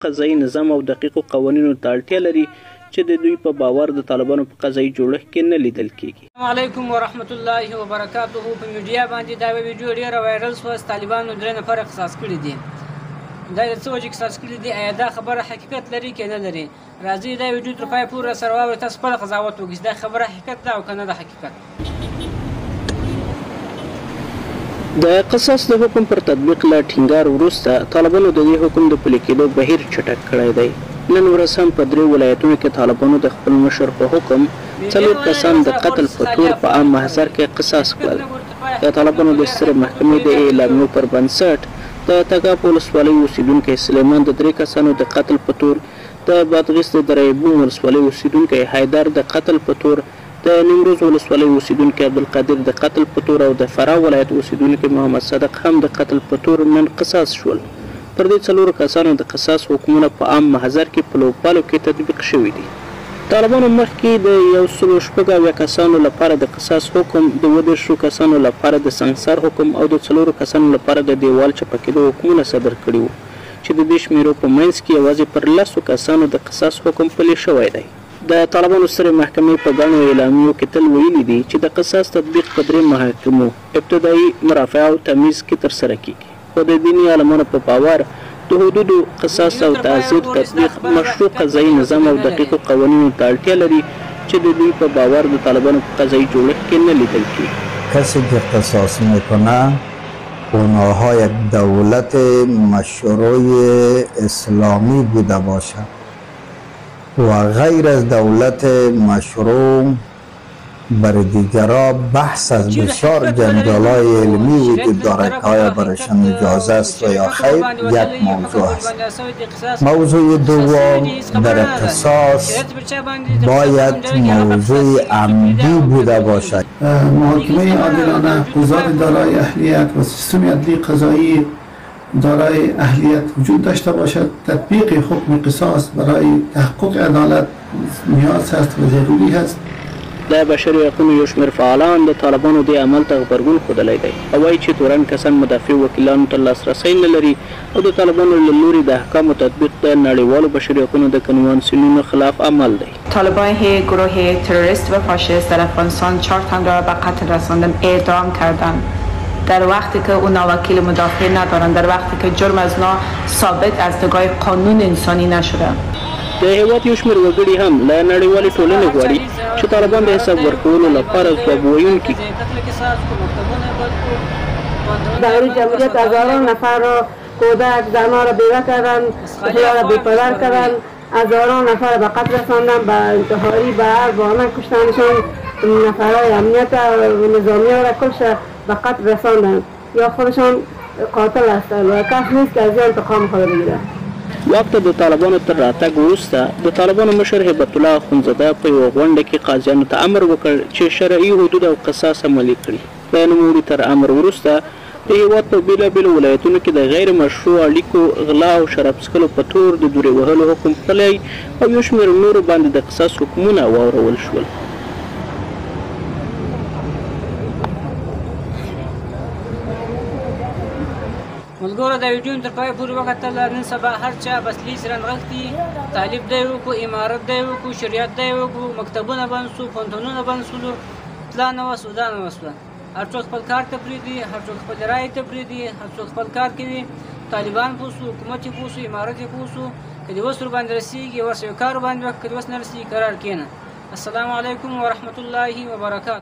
قضایي نظام او دقیقو قوانینو ته اړتیا لري چې د دوی په باور د طالبانو په قضایي جوړښت کې نه لیدل کیږي. السلام علیکم ورحمت الله وبرکاته. په میډیا باندې دا ویډیو ډیره وایرل شوه چې طالبانو 3 نفر قصاص کړي دي. دا د څه وجې قصاص کړي دي؟ آیا دا خبره حقیقت لري که نه لري؟ راځئ دا ویډیو تر پایه پورې راسره واورئ، تاسو خپله قضاوت وکړئ چې دا خبره حقیقت ده او که نه ده حقیقت. د قصاص د حکم پر تطبیق له ټینګار وروسته طالبانو د دې حکم د پلي کېدو بهیر چټک کړی دی. نن ورځ هم په 3 ولایتونو کې طالبانو د خپل مشر په حکم 4 کسان د قتل په تور په عام محضر کې قصاص کړل. د طالبانو د سترې محکمې د اعلامیو پر بنسټ د تګاب ولسوالۍ اوسیدونکی سلیمان د 3 کسانو د قتل په تور، د بادغیس د دریابون ولسوالۍ اوسیدونکی حیدر د قتل په تور، د نیمروز ولسوالۍ اوسیدونکی عبدالقادر د قتل په تور او د فراه ولایت اوسیدونکی محمد صدق هم د قتل په تور نن قصاص شول. پر دې 4 کسانو د قصاص حکمونه په عام محضر کې په لوبپالو کې تطبیق شوي دي. طالبانو مخکې د 186 کسانو لپاره د قصاص حکم، د 20 کسانو لپاره د سنګسار حکم او د 4 کسانو لپاره د دیوال چپه کېدو حکمونه صدر کړي وو چې د دې شمیرو په منځ کې یوازې پر 10 کسانو د قصاص حکم پلی شوی دی. د طالبانو سترې محکمې په ګڼو اعلامیو کې تل ویلي دي چې د قصاص تطبیق په 3 محاکمو ابتدایي، مرافع او تمیز کې ترسره کیږي. خو د دیني عالمانو په باور د حدودو، قصاص او تعزیر تطبیق مشروع قضایي نظام او دقیقو قوانینو ته اړتیا لري چې د دوی په باور د طالبانو په قضایي جوړښت کې نه لیدل کیږي. کسی که قصاص میکنه اونها یک دولت مشروع اسلامی بوده باشد و غیر از دولت مشروع برای دیگرها بحث از بسیار جنجال‌های علمی وجود دارد که آیا برایشان اجازه است و یا خیر یک موضوع است. موضوع دوم در قصاص باید موضوع عمدی بوده باشد. محاکمه عادلانه، قضات دارای اهلیت و سیستم عدلی قضایی دارای اهلیت وجود داشته باشد. تطبیق حکم قصاص برای تحقق عدالت نیاز است و ضروری است. د بشري حقونو یو شمېر فعالان د طالبانو دې عمل ته غبرګون ښودلی دی او وایي چې تورن کسان مدافع وکیلانو ته لاسرسی نه لري او د طالبانو له لوري د احکامو تطبیق د نړیوالو بشري حقونو د کنوانسیونونو خلاف عمل دی. طالبان گروه تروریست و فاشیست در افغانستان 4 تن را به قتل رساندن، اعدام کردند در وقتی که اونا وکیل مدافع ندارند، در وقتی که جرم از اونا ثابت از نگاه قانون انسانی نشده. د هیواد یو شمېر وګړي هم له نړیوالې ټولنې غواړي چې طالبان د حساب ورکولو لپاره ځواب ویونکي. در جمعیت هزاران نفر را، کودک، زنها را بیوه کردن، طفلها را بیپدر کردن، هزاران نفر به قتل رساندن، به انتحاری به هر بهانه کشتنشان، نفرهای امنیت و نظامی را کلش به قتل رساندن یا خودشان قاتل هستند و کس نیست که از این انتقام خود بگیره. واک ته د طالبانو تر راتګ وروسته د طالبانو مشر هیبت الله اخندزاده په یوه غونډه کې قاضیانو ته امر وکړ چې شرعي حدود او قصاص عملي کړي. د نوموړي تر امر وروسته د هیواد په بېلابېلو ولایتونو کې د غیر مشروع اړیکو، غلا او شراب څښلو په تور د دورې وهلو حکم پلی او یو شمېر نورو باندې د قصاص حکمونه واورول شول. ملګرو دا ویډیو تر پایه پورې وکتله. نن سبا هر چا بس لیس رانغښتي، طالب دی وکړو، امارت دی وکړو، شریعت دی وکړو، مکتبونه بند شو، پوهنتونونه بند شولو، تلا نه وه سودا نه وسوه. هر څوک خپل کار ته پرېږدي، هر څوک خپل رایې ته پرېږدي، هر څوک خپل کار کوي. طالبان پوه شو، حکومت یې پوه شو، امارت یې پوه شو، که دې وس ورباندې رسېږي ورسه یو کار ورباندې وکړه، که دې وس نه رسېږي قرار کښېنه. السلام علیکم ورحمت الله وبرکاته.